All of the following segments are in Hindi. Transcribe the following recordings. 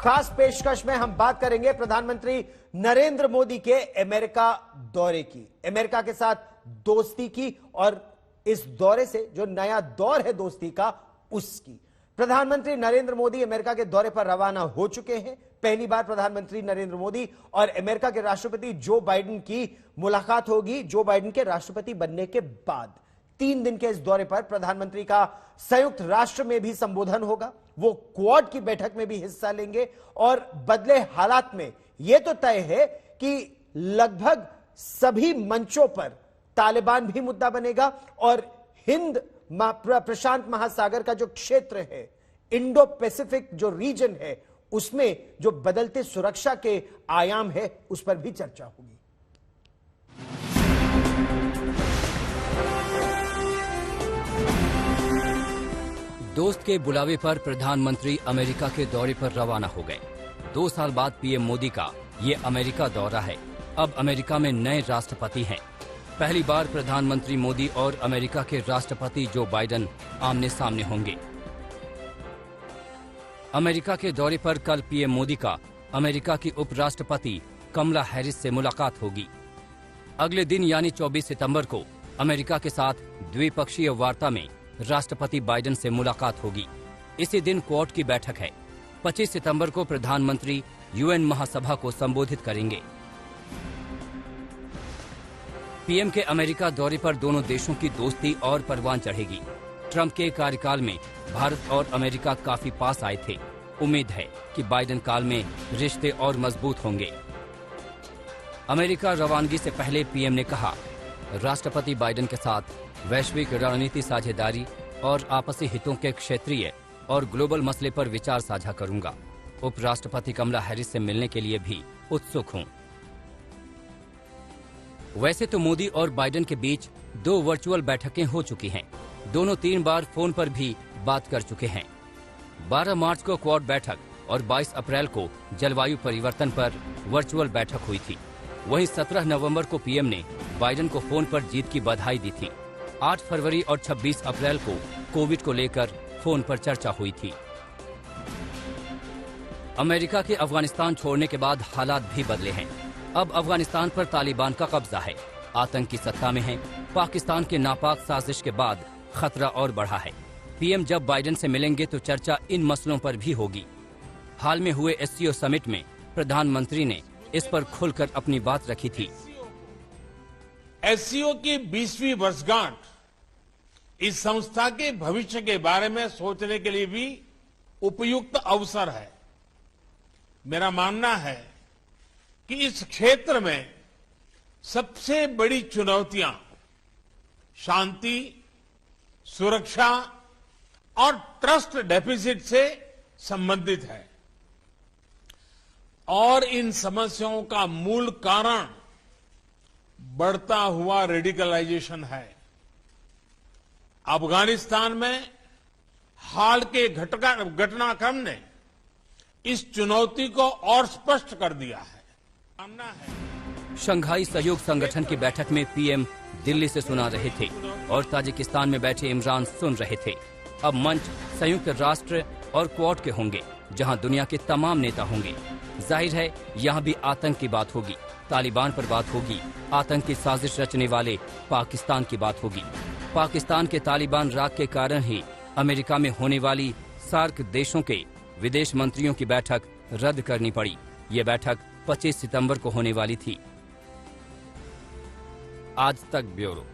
खास पेशकश में हम बात करेंगे प्रधानमंत्री नरेंद्र मोदी के अमेरिका दौरे की, अमेरिका के साथ दोस्ती की और इस दौरे से जो नया दौर है दोस्ती का उसकी। प्रधानमंत्री नरेंद्र मोदी अमेरिका के दौरे पर रवाना हो चुके हैं। पहली बार प्रधानमंत्री नरेंद्र मोदी और अमेरिका के राष्ट्रपति जो बाइडेन की मुलाकात होगी जो बाइडेन के राष्ट्रपति बनने के बाद। 3 दिन के इस दौरे पर प्रधानमंत्री का संयुक्त राष्ट्र में भी संबोधन होगा, वो क्वाड की बैठक में भी हिस्सा लेंगे और बदले हालात में यह तो तय है कि लगभग सभी मंचों पर तालिबान भी मुद्दा बनेगा और हिंद प्रशांत महासागर का जो क्षेत्र है, इंडो पैसिफिक जो रीजन है, उसमें जो बदलते सुरक्षा के आयाम है उस पर भी चर्चा होगी। दोस्त के बुलावे पर प्रधानमंत्री अमेरिका के दौरे पर रवाना हो गए। 2 साल बाद पीएम मोदी का ये अमेरिका दौरा है। अब अमेरिका में नए राष्ट्रपति हैं। पहली बार प्रधानमंत्री मोदी और अमेरिका के राष्ट्रपति जो बाइडेन आमने सामने होंगे। अमेरिका के दौरे पर कल पीएम मोदी का अमेरिका की उपराष्ट्रपति कमला हैरिस से मुलाकात होगी। अगले दिन यानी 24 सितंबर को अमेरिका के साथ द्विपक्षीय वार्ता में राष्ट्रपति बाइडेन से मुलाकात होगी। इसी दिन क्वाड की बैठक है। 25 सितंबर को प्रधानमंत्री यूएन महासभा को संबोधित करेंगे। पीएम के अमेरिका दौरे पर दोनों देशों की दोस्ती और परवान चढ़ेगी। ट्रंप के कार्यकाल में भारत और अमेरिका काफी पास आए थे। उम्मीद है कि बाइडेन काल में रिश्ते और मजबूत होंगे। अमेरिका रवानगी से पहले पीएम ने कहा, राष्ट्रपति बाइडेन के साथ वैश्विक रणनीति साझेदारी और आपसी हितों के क्षेत्रीय और ग्लोबल मसले पर विचार साझा करूंगा। उपराष्ट्रपति कमला हैरिस से मिलने के लिए भी उत्सुक हूं। वैसे तो मोदी और बाइडेन के बीच 2 वर्चुअल बैठकें हो चुकी हैं। दोनों 3 बार फोन पर भी बात कर चुके हैं। 12 मार्च को क्वाड बैठक और 22 अप्रैल को जलवायु परिवर्तन पर वर्चुअल बैठक हुई थी। वहीं 17 नवंबर को पीएम ने बाइडेन को फोन पर जीत की बधाई दी थी। 8 फरवरी और 26 अप्रैल को कोविड को लेकर फोन पर चर्चा हुई थी। अमेरिका के अफगानिस्तान छोड़ने के बाद हालात भी बदले हैं। अब अफगानिस्तान पर तालिबान का कब्जा है। आतंकी सत्ता में है। पाकिस्तान के नापाक साजिश के बाद खतरा और बढ़ा है। पीएम जब बाइडेन से मिलेंगे तो चर्चा इन मसलों पर भी होगी। हाल में हुए एससीओ समिट में प्रधानमंत्री ने इस पर खुलकर अपनी बात रखी थी। एससीओ की 20वीं वर्षगांठ इस संस्था के भविष्य के बारे में सोचने के लिए भी उपयुक्त अवसर है। मेरा मानना है कि इस क्षेत्र में सबसे बड़ी चुनौतियां शांति, सुरक्षा और ट्रस्ट डेफिसिट से संबंधित है और इन समस्याओं का मूल कारण बढ़ता हुआ रेडिकलाइजेशन है। अफगानिस्तान में हाल के घटनाक्रम ने इस चुनौती को और स्पष्ट कर दिया है। शंघाई सहयोग संगठन की बैठक में पीएम दिल्ली से सुना रहे थे और ताजिकिस्तान में बैठे इमरान सुन रहे थे। अब मंच संयुक्त राष्ट्र और क्वाड के होंगे, जहां दुनिया के तमाम नेता होंगे। जाहिर है यहां भी आतंक की बात होगी, तालिबान पर बात होगी, आतंक की साजिश रचने वाले पाकिस्तान की बात होगी। पाकिस्तान के तालिबान राग के कारण ही अमेरिका में होने वाली सार्क देशों के विदेश मंत्रियों की बैठक रद्द करनी पड़ी। ये बैठक 25 सितंबर को होने वाली थी। आज तक ब्यूरो।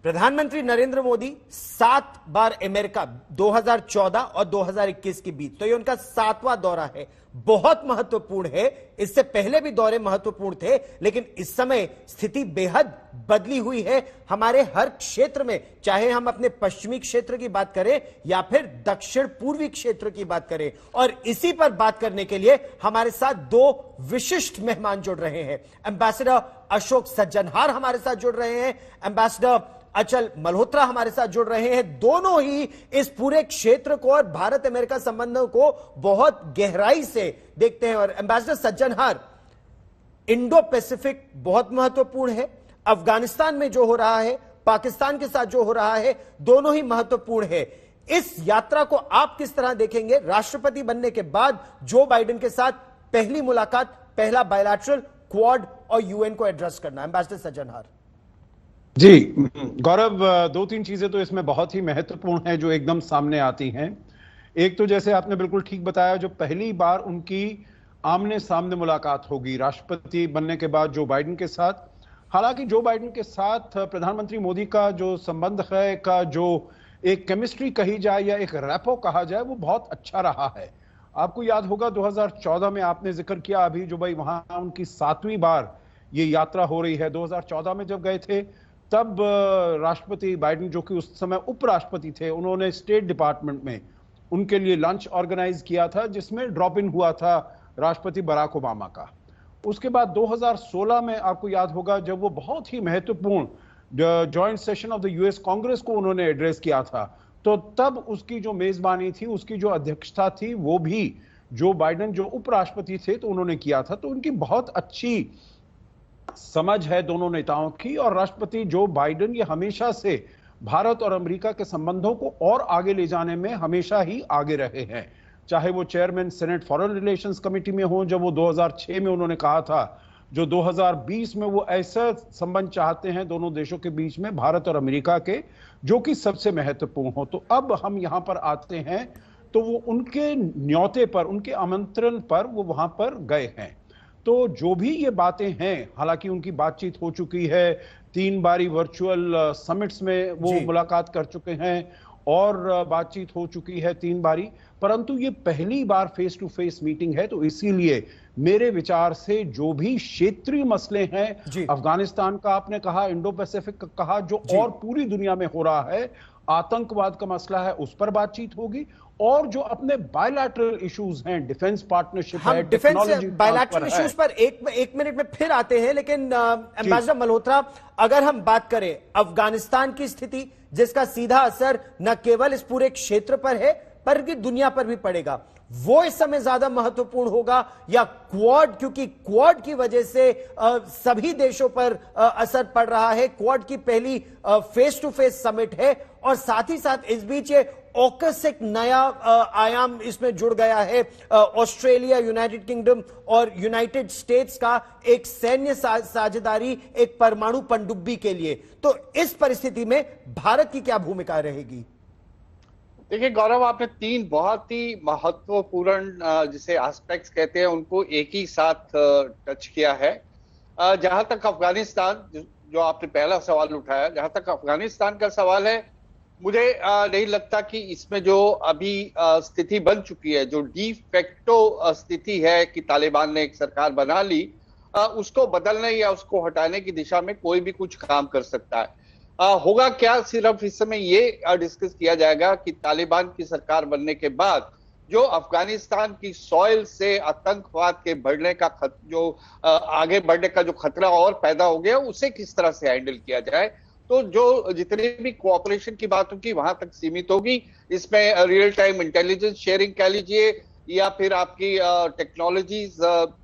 प्रधानमंत्री नरेंद्र मोदी 7 बार अमेरिका 2014 और 2021 के बीच, तो ये उनका 7वां दौरा है। बहुत महत्वपूर्ण है। इससे पहले भी दौरे महत्वपूर्ण थे, लेकिन इस समय स्थिति बेहद बदली हुई है हमारे हर क्षेत्र में, चाहे हम अपने पश्चिमी क्षेत्र की बात करें या फिर दक्षिण पूर्वी क्षेत्र की बात करें। और इसी पर बात करने के लिए हमारे साथ 2 विशिष्ट मेहमान जुड़ रहे हैं। एम्बेसडर अशोक सज्जनहार हमारे साथ जुड़ रहे हैं, एम्बेसडर अचल मल्होत्रा हमारे साथ जुड़ रहे हैं। दोनों ही इस पूरे क्षेत्र को और भारत अमेरिका संबंधों को बहुत गहराई से देखते हैं। और एम्बेसडर सज्जनहार, इंडो पैसिफिक बहुत महत्वपूर्ण है। अफगानिस्तान में जो हो रहा है, पाकिस्तान के साथ जो हो रहा है, दोनों ही महत्वपूर्ण है। इस यात्रा को आप किस तरह देखेंगे? राष्ट्रपति बनने के बाद जो बाइडेन के साथ पहली मुलाकात, पहला बायलैटरल, क्वाड और यूएन को एड्रेस करना। एम्बेसडर सज्जनहार जी गौरव, दो तीन चीजें तो इसमें बहुत ही महत्वपूर्ण हैं जो एकदम सामने आती हैं। एक तो जैसे आपने बिल्कुल ठीक बताया, जो पहली बार उनकी आमने सामने मुलाकात होगी राष्ट्रपति बनने के बाद जो बाइडेन के साथ। हालांकि जो बाइडेन के साथ प्रधानमंत्री मोदी का जो संबंध है, का जो एक केमिस्ट्री कही जाए या एक रैपो कहा जाए, वो बहुत अच्छा रहा है। आपको याद होगा 2014 में आपने जिक्र किया अभी, जो भाई वहां उनकी 7वीं बार ये यात्रा हो रही है। 2014 में जब गए थे तब राष्ट्रपति बाइडेन, जो कि उस समय उपराष्ट्रपति थे, उन्होंने स्टेट डिपार्टमेंट में उनके लिए लंच ऑर्गेनाइज किया था जिसमें ड्रॉप इन हुआ था राष्ट्रपति बराक ओबामा का। उसके बाद 2016 में आपको याद होगा जब वो बहुत ही महत्वपूर्ण joint session of the US Congress को उन्होंने एड्रेस किया था, तो तब उसकी जो मेजबानी थी, उसकी जो अध्यक्षता थी, वो भी जो बाइडेन जो उपराष्ट्रपति थे तो उन्होंने किया था। तो उनकी बहुत अच्छी समझ है दोनों नेताओं की। और राष्ट्रपति जो बाइडेन ये हमेशा से भारत और अमेरिका के संबंधों को और आगे ले जाने में हमेशा ही आगे रहे हैं। चाहे वो chairman senate foreign relations committee में हो, जब वो 2006 में उन्होंने कहा था, जो 2020 में वो ऐसा संबंध चाहते हैं दोनों देशों के बीच में, भारत और अमेरिका के, जो कि सबसे महत्वपूर्ण हो। तो अब हम यहां पर आते हैं तो वो उनके न्योते पर, उनके आमंत्रण पर वो वहां पर गए हैं। तो जो भी ये बातें हैं, हालांकि उनकी बातचीत हो चुकी है, 3 बारी वर्चुअल समिट्स में वो मुलाकात कर चुके हैं और बातचीत हो चुकी है 3 बारी, परंतु ये पहली बार फेस टू फेस मीटिंग है। तो इसीलिए मेरे विचार से जो भी क्षेत्रीय मसले हैं, अफगानिस्तान का आपने कहा, इंडो पैसिफिक का कहा, जो और पूरी दुनिया में हो रहा है, आतंकवाद का मसला है, उस पर बातचीत होगी। और जो अपने बायलैटरल इश्यूज हैं, डिफेंस पार्टनरशिप है, डिफेंस बायलैटरल इश्यूज पर एक मिनट में फिर आते हैं, लेकिन एम्बेसडर मल्होत्रा, अगर हम बात करें अफगानिस्तान की स्थिति, जिसका सीधा असर न केवल इस पूरे क्षेत्र पर है बल्कि दुनिया पर भी पड़ेगा, वो इस समय ज्यादा महत्वपूर्ण होगा या क्वाड? क्योंकि क्वाड की वजह से सभी देशों पर असर पड़ रहा है। क्वाड की पहली फेस टू फेस समिट है और साथ ही साथ इस बीच ऑकस एक नया आयाम इसमें जुड़ गया है। ऑस्ट्रेलिया, यूनाइटेड किंगडम और यूनाइटेड स्टेट्स का एक सैन्य साझेदारी एक परमाणु पनडुब्बी के लिए। तो इस परिस्थिति में भारत की क्या भूमिका रहेगी? देखिए गौरव, आपने 3 बहुत ही महत्वपूर्ण जिसे एस्पेक्ट्स कहते हैं उनको एक ही साथ टच किया है। जहां तक अफगानिस्तान, जो आपने पहला सवाल उठाया, जहां तक अफगानिस्तान का सवाल है, मुझे नहीं लगता कि इसमें जो अभी स्थिति बन चुकी है, जो डी फैक्टो स्थिति है कि तालिबान ने एक सरकार बना ली, उसको बदलने या उसको हटाने की दिशा में कोई भी कुछ काम कर सकता है। होगा क्या, सिर्फ इस समय ये डिस्कस किया जाएगा कि तालिबान की सरकार बनने के बाद जो अफगानिस्तान की सॉइल से आतंकवाद के बढ़ने का आगे बढ़ने का जो खतरा और पैदा हो गया, उसे किस तरह से हैंडल किया जाए। तो जो जितनी भी कोऑपरेशन की बात होगी वहां तक सीमित होगी। इसमें रियल टाइम इंटेलिजेंस शेयरिंग कह लीजिए, या फिर आपकी टेक्नोलॉजीज,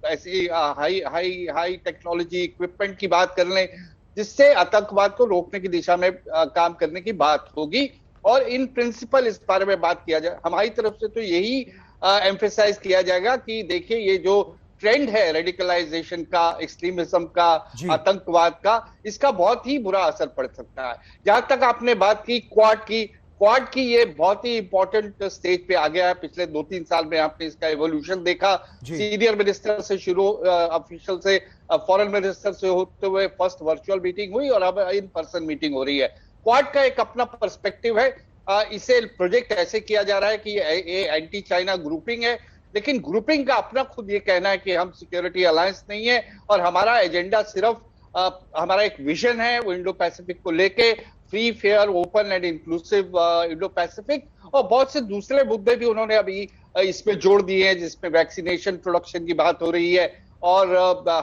ऐसी हाई टेक्नोलॉजी इक्विपमेंट की बात कर लें, जिससे आतंकवाद को रोकने की दिशा में काम करने की बात होगी। और इन प्रिंसिपल इस बारे में बात किया जाए, हमारी तरफ से तो यही एम्फेसाइज किया जाएगा कि देखिए ये जो ट्रेंड है रेडिकलाइजेशन का, एक्सट्रीमिज्म का, आतंकवाद का, इसका बहुत ही बुरा असर पड़ सकता है। जहां तक आपने बात की क्वाड की ये बहुत ही इंपॉर्टेंट स्टेज पे आ गया है। पिछले 2-3 साल में आपने इसका एवोल्यूशन देखा। सीनियर मिनिस्टर से शुरू, ऑफिशियल से, फॉरेन मिनिस्टर से होते हुए फर्स्ट वर्चुअल मीटिंग हुई और अब इन पर्सन मीटिंग हो रही है। क्वाड का एक अपना पर्सपेक्टिव है। इसे प्रोजेक्ट ऐसे किया जा रहा है कि ये एंटी चाइना ग्रुपिंग है, लेकिन ग्रुपिंग का अपना खुद ये कहना है कि हम सिक्योरिटी अलायंस नहीं है और हमारा एजेंडा सिर्फ हमारा एक विजन है वो इंडो पैसिफिक को लेके, free, fair, open and inclusive Indo Pacific. और बहुत से दूसरे मुद्दे भी उन्होंने अभी इसमें जोड़ दिए हैं, जिसमें वैक्सीनेशन प्रोडक्शन की बात हो रही है और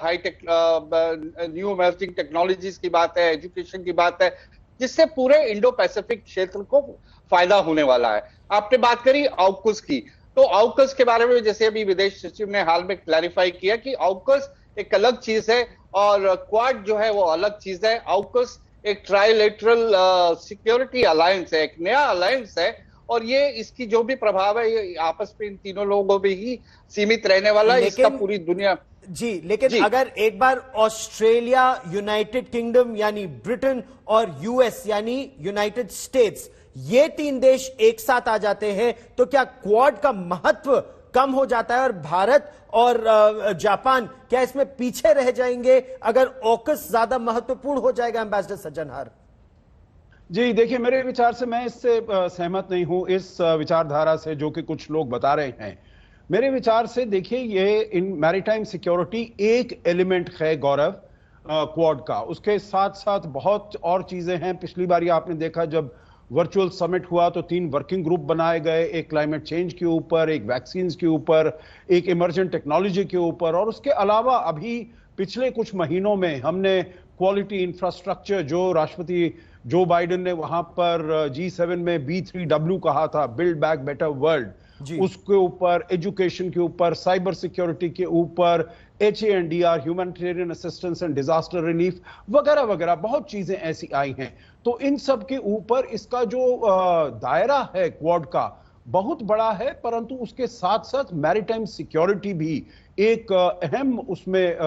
हाईटेक न्यू इमर्जिंग टेक्नोलॉजीज की बात है, एजुकेशन की बात है, जिससे पूरे इंडो पैसिफिक क्षेत्र को फायदा होने वाला है। आपने बात करी AUKUS की, तो AUKUS के बारे में जैसे अभी विदेश सचिव ने हाल में क्लैरिफाई किया कि AUKUS एक अलग चीज है और क्वाड जो है वो अलग चीज है। AUKUS एक ट्राइलेटरल सिक्योरिटी अलायंस है, एक नया अलायंस है और ये इसकी जो भी प्रभाव है ये आपस में इन तीनों लोगों में ही सीमित रहने वाला है, इसका पूरी दुनिया। जी, लेकिन अगर एक बार ऑस्ट्रेलिया, यूनाइटेड किंगडम यानी ब्रिटेन और यूएस यानी यूनाइटेड स्टेट्स, ये 3 देश एक साथ आ जाते हैं तो क्या क्वाड का महत्व कम हो जाता है और भारत और जापान क्या इसमें पीछे रह जाएंगे अगर ऑकस ज्यादा महत्वपूर्ण हो जाएगा? एम्बेसडर सज्जनहार जी, देखिए, मेरे विचार से मैं इससे सहमत नहीं हूं, इस विचारधारा से जो कि कुछ लोग बता रहे हैं। मेरे विचार से देखिए, ये इन मैरीटाइम सिक्योरिटी एक एलिमेंट है गौरव, क्वाड का। उसके साथ साथ बहुत और चीजें हैं। पिछली बार आपने देखा जब वर्चुअल समिट हुआ तो 3 वर्किंग ग्रुप बनाए गए, एक क्लाइमेट चेंज के ऊपर, एक वैक्सीन के ऊपर, एक इमर्जेंट टेक्नोलॉजी के ऊपर, और उसके अलावा अभी पिछले कुछ महीनों में हमने क्वालिटी इंफ्रास्ट्रक्चर, जो राष्ट्रपति जो बाइडेन ने वहां पर G7 में B3W कहा था, बिल्ड बैक बेटर वर्ल्ड, उसके ऊपर, एजुकेशन के ऊपर, साइबर सिक्योरिटी के ऊपर, HANDR, humanitarian assistance and disaster relief वगैरह वगैरह बहुत चीजें ऐसी आई हैं। तो इन सब के ऊपर इसका जो दायरा है क्वाड का बहुत बड़ा है, परंतु उसके साथ साथ मैरीटाइम सिक्योरिटी भी एक अहम उसमें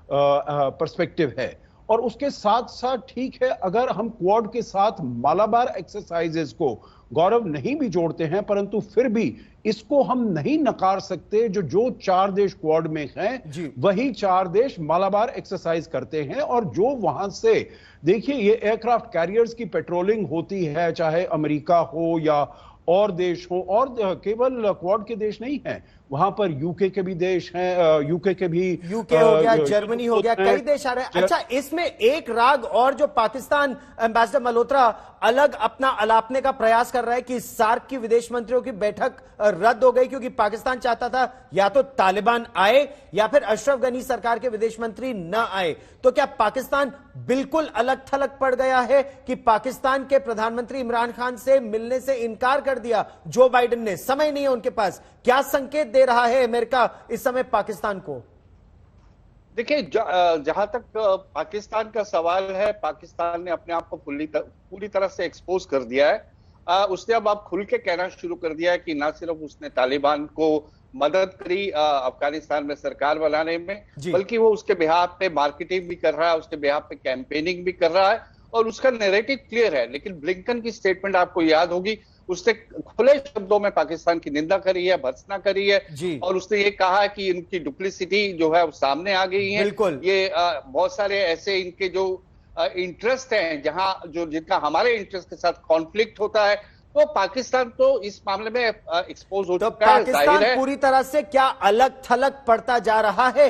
पर्सपेक्टिव है। और उसके साथ साथ ठीक है, अगर हम क्वाड के साथ मालाबार एक्सरसाइजेस को गौरव नहीं भी जोड़ते हैं, परंतु फिर भी इसको हम नहीं नकार सकते। जो 4 देश क्वाड में हैं वही 4 देश मालाबार एक्सरसाइज करते हैं, और जो वहां से देखिए ये एयरक्राफ्ट कैरियर्स की पेट्रोलिंग होती है, चाहे अमेरिका हो या और देश हो, और केवल क्वाड के देश नहीं हैं, वहां पर यूके के भी देश हैं, यूके हो गया, जर्मनी हो गया, कई देश आ रहे हैं। अच्छा, इसमें एक राग और जो पाकिस्तान, एम्बेसडर मल्होत्रा, अलग अपना अलापने का प्रयास कर रहा है कि सार्क की विदेश मंत्रियों की बैठक रद्द हो गई क्योंकि पाकिस्तान चाहता था या तो तालिबान आए या फिर अशरफ गनी सरकार के विदेश मंत्री न आए। तो क्या पाकिस्तान बिल्कुल अलग थलग पड़ गया है कि पाकिस्तान के प्रधानमंत्री इमरान खान से मिलने से इनकार कर दिया जो बाइडेन ने? समय नहीं है उनके पास। क्या संकेत दे रहा है अमेरिका इस समय पाकिस्तान को? देखिए, जहां तक पाकिस्तान का सवाल है, पाकिस्तान ने अपने आप को पूरी तरह से एक्सपोज कर दिया है। उसने अब खुल के कहना शुरू कर दिया है कि ना सिर्फ उसने तालिबान को मदद करी अफगानिस्तान में सरकार बनाने में, बल्कि वो उसके बिहाफ पे मार्केटिंग भी कर रहा है, उसके बिहाफ पे कैंपेनिंग भी कर रहा है, और उसका नैरेटिव क्लियर है। लेकिन ब्लिंकन की स्टेटमेंट आपको याद होगी, उसने खुले शब्दों में पाकिस्तान की निंदा करी है, भर्त्सना करी है, और उसने ये कहा है कि इनकी डुप्लिसिटी जो है वो सामने आ गई है। ये बहुत सारे ऐसे इनके जो इंटरेस्ट हैं, जहां जिनका हमारे इंटरेस्ट के साथ कॉन्फ्लिक्ट होता है, तो पाकिस्तान तो इस मामले में एक्सपोज हो चुका है। पाकिस्तान पूरी तरह से क्या अलग थलग पड़ता जा रहा है